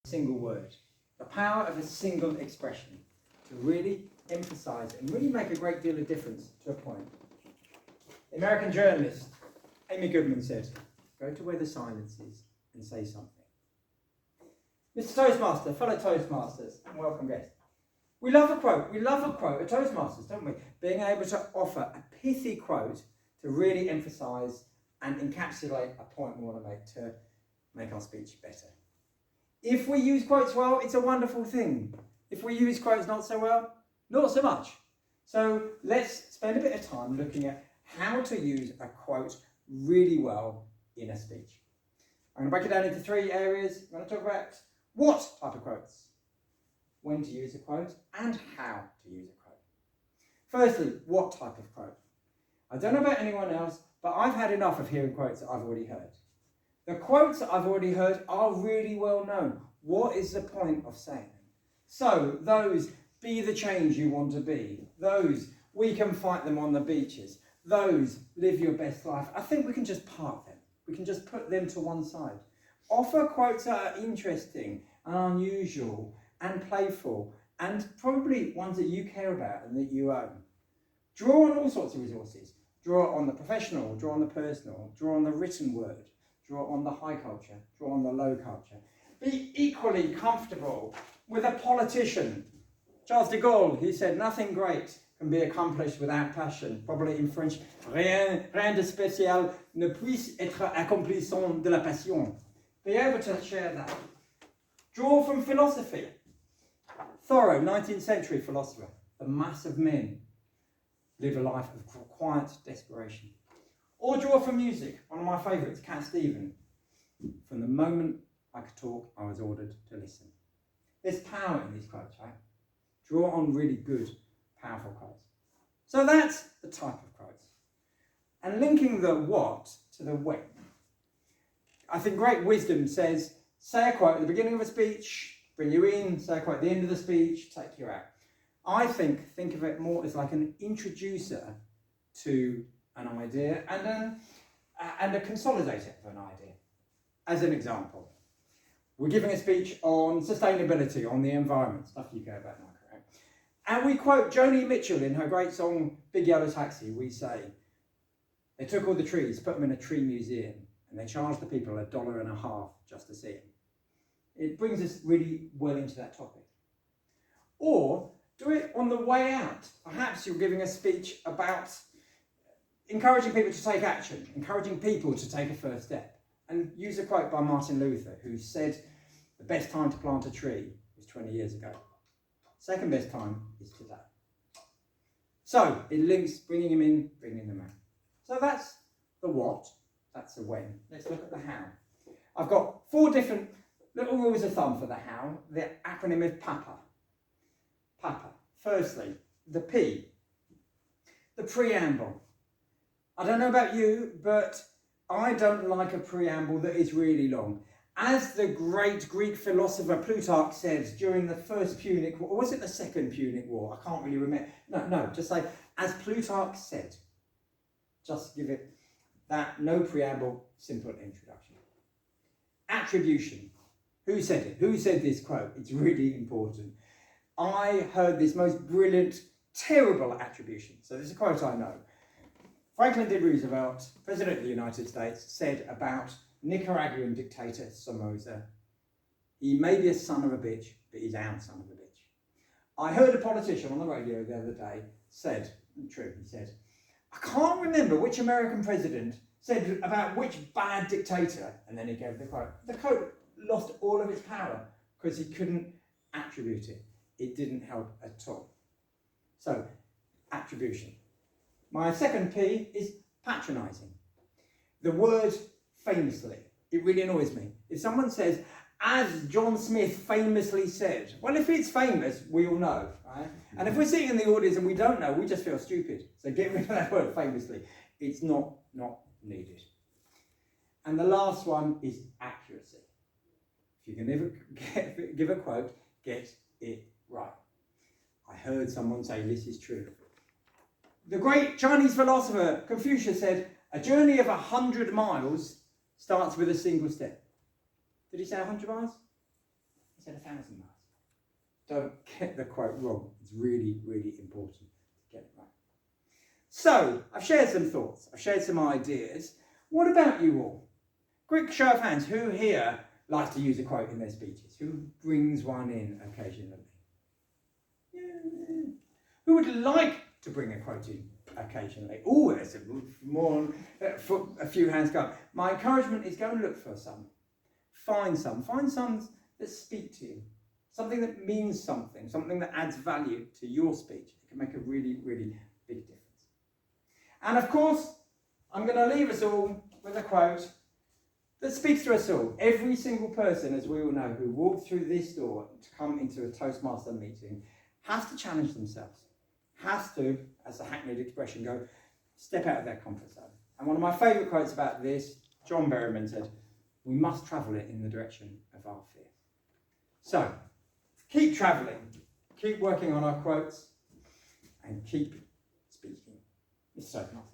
single word, the power of a single expression to really emphasize and really make a great deal of difference to a point. The American journalist Amy Goodman said, "Go to where the silence is and say something." Mr. Toastmaster, fellow Toastmasters, and welcome guests. We love a quote. We love a quote at Toastmasters, don't we? Being able to offer a pithy quote to really emphasise and encapsulate a point we want to make to make our speech better. If we use quotes well, it's a wonderful thing. If we use quotes not so well, not so much. So let's spend a bit of time looking at how to use a quote really well in a speech. I'm going to break it down into 3 areas. I'm going to talk about what type of quotes, when to use a quote, and how to use a quote. Firstly, what type of quote? I don't know about anyone else, but I've had enough of hearing quotes that I've already heard. The quotes that I've already heard are really well known. What is the point of saying them? So, those, be the change you want to be. Those, we can fight them on the beaches. Those, live your best life. I think we can just park them. We can just put them to one side. Offer quotes that are interesting and unusual and playful and probably ones that you care about and that you own. Draw on all sorts of resources. Draw on the professional, draw on the personal, draw on the written word, draw on the high culture, draw on the low culture. Be equally comfortable with a politician. Charles de Gaulle, he said, nothing great can be accomplished without passion. Probably in French, rien de spécial ne puisse être accompli sans de la passion. Be able to share that. Draw from philosophy. Thoreau, 19th century philosopher. The mass of men live a life of quiet desperation. Or draw from music. One of my favourites, Cat Stevens. From the moment I could talk, I was ordered to listen. There's power in these quotes, right? Draw on really good, powerful quotes. So that's the type of quotes. And linking the what to the when. I think great wisdom says, say a quote at the beginning of a speech, bring you in, say a quote at the end of the speech, take you out. I think of it more as like an introducer to an idea and a consolidator of an idea. As an example, we're giving a speech on sustainability, on the environment, stuff you care about now, correct? And we quote Joni Mitchell in her great song, Big Yellow Taxi. We say, they took all the trees, put them in a tree museum, and they charged the people $1.50 just to see them. It brings us really well into that topic. Or do it on the way out. Perhaps you're giving a speech about encouraging people to take action, encouraging people to take a first step. And use a quote by Martin Luther, who said, the best time to plant a tree was 20 years ago. Second best time is today. So it links bringing them in, bringing them out. So that's the what, that's the when. Let's look at the how. I've got 4 different little rules of thumb for the how. The acronym is PAPA. PAPA. Firstly, the P, the preamble. I don't know about you, but I don't like a preamble that is really long. As the great Greek philosopher Plutarch said during the first Punic War, or was it the second Punic War? I can't really remember. No, just say, as Plutarch said. Just give it that, no preamble, simple introduction. Attribution. Who said it? Who said this quote? It's really important. I heard this most brilliant, terrible attribution. So this is a quote I know. Franklin D. Roosevelt, President of the United States, said about Nicaraguan dictator Somoza, he may be a son of a bitch, but he's our son of a bitch. I heard a politician on the radio the other day said, true, he said, I can't remember which American president said about which bad dictator, and then he gave the quote. The quote lost all of its power because he couldn't attribute it. It didn't help at all. So, attribution. My second P is patronising. The word famously, it really annoys me. If someone says, as John Smith famously said, well, if it's famous, we all know, right? And if we're sitting in the audience and we don't know, we just feel stupid. So get rid of that word famously. It's not needed. And the last one is accuracy. If you can ever give a quote, get it right. I heard someone say this is true. The great Chinese philosopher Confucius said, a journey of 100 miles starts with a single step. Did he say 100 miles? He said 1,000 miles. Don't get the quote wrong. It's really, really important to get it right. So, I've shared some thoughts. I've shared some ideas. What about you all? Quick show of hands. Who here likes to use a quote in their speeches? Who brings one in occasionally? Yeah. Who would like to bring a quote in occasionally? Oh, there's more, a few hands go up. My encouragement is go and look for some. Find some that speak to you. Something that means something that adds value to your speech. It can make a really, really big difference. And of course, I'm going to leave us all with a quote that speaks to us all. Every single person, as we all know, who walked through this door to come into a Toastmaster meeting has to challenge themselves. Has to, as the hackneyed expression goes, step out of their comfort zone. And one of my favourite quotes about this, John Berryman said, "We must travel it in the direction of our fear." So, keep travelling, keep working on our quotes, and keep speaking. It's so nice.